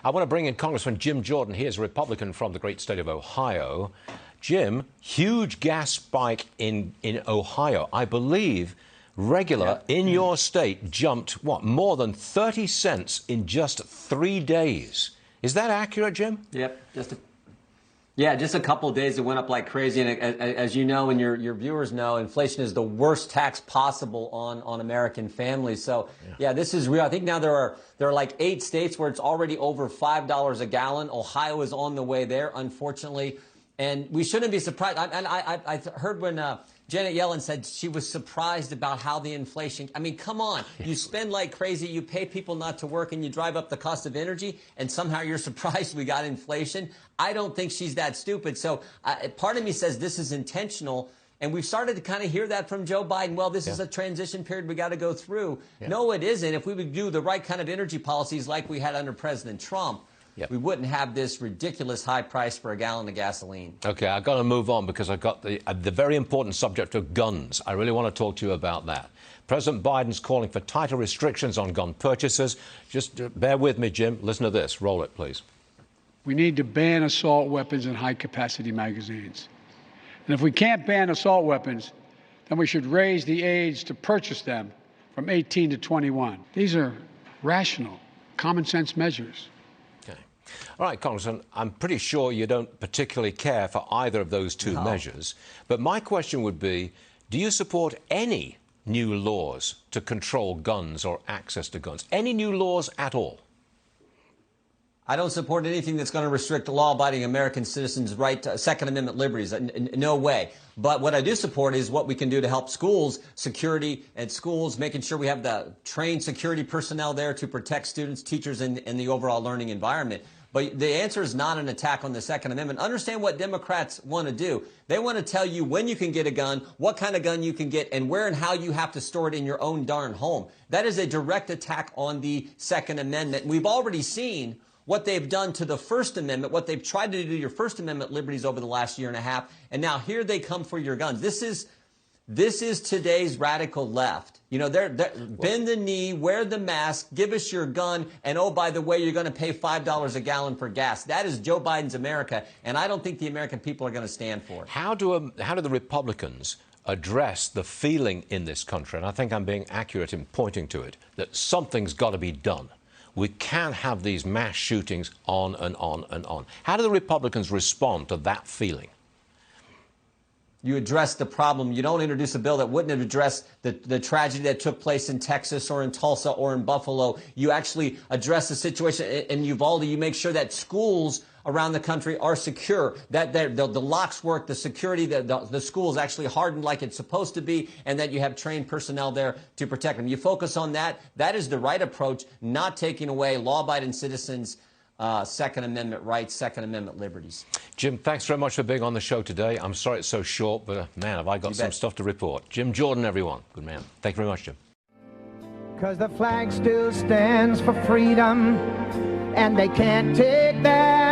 I want to bring in Congressman Jim Jordan. He is a Republican from the great state of Ohio. Jim, huge gas spike in Ohio. I believe regular in your state jumped, what, more than 30 cents in just 3 days. Is that accurate, Jim? Yep. Just a couple of days it went up like crazy. And as you know and your viewers know, inflation is the worst tax possible on American families. So, yeah, this is real. I think now there are like 8 states where it's already over $5 a gallon. Ohio is on the way there, unfortunately. And we shouldn't be surprised. I heard when Janet Yellen said she was surprised about how the inflation. I mean, come on. You spend like crazy. You pay people not to work and you drive up the cost of energy. And somehow you're surprised we got inflation. I don't think she's that stupid. So part of me says this is intentional. And we've started to kind of hear that from Joe Biden. Well, this is a transition period we got to go through. No, it isn't. If we would do the right kind of energy policies like we had under President Trump, we wouldn't have this ridiculous high price for a gallon of gasoline. Okay, I've got to move on because I've got the very important subject of guns. I really want to talk to you about that. President Biden's calling for tighter restrictions on gun purchases. Just bear with me, Jim. Listen to this. Roll it, please. We need to ban assault weapons and high-capacity magazines. And if we can't ban assault weapons, then we should raise the age to purchase them from 18 to 21. These are rational, common-sense measures. All right, Congressman, I'm pretty sure you don't particularly care for either of those two measures. But my question would be, do you support any new laws to control guns or access to guns? Any new laws at all? I don't support anything that's going to restrict law-abiding American citizens' right to Second Amendment liberties. No way. But what I do support is what we can do to help schools, security at schools, making sure we have the trained security personnel there to protect students, teachers, and the overall learning environment. But the answer is not an attack on the Second Amendment. Understand what Democrats want to do. They want to tell you when you can get a gun, what kind of gun you can get, and where and how you have to store it in your own darn home. That is a direct attack on the Second Amendment. We've already seen what they've done to the First Amendment, what they've tried to do to your First Amendment liberties over the last year and a half, and now here they come for your guns. This is today's radical left. You know, they're bend the knee, wear the mask, give us your gun, and oh, by the way, you're going to pay $5 a gallon for gas. That is Joe Biden's America, and I don't think the American people are going to stand for it. How do the Republicans address the feeling in this country, and I think I'm being accurate in pointing to it, that something's got to be done? We can't have these mass shootings on and on and on. How do the Republicans respond to that feeling? You address the problem. You don't introduce a bill that wouldn't have addressed the tragedy that took place in Texas or in Tulsa or in Buffalo. You actually address the situation in Uvalde. You make sure that schools around the country are secure, that the locks work, the security, the schools actually hardened like it's supposed to be, and that you have trained personnel there to protect them. You focus on that. That is the right approach, not taking away law-abiding citizens' Second Amendment rights, Second Amendment liberties. Jim, thanks very much for being on the show today. I'm sorry it's so short, but man, have I got some stuff to report. Jim Jordan, everyone. Good man. Thank you very much, Jim. 'Cause the flag still stands for freedom, and they can't take that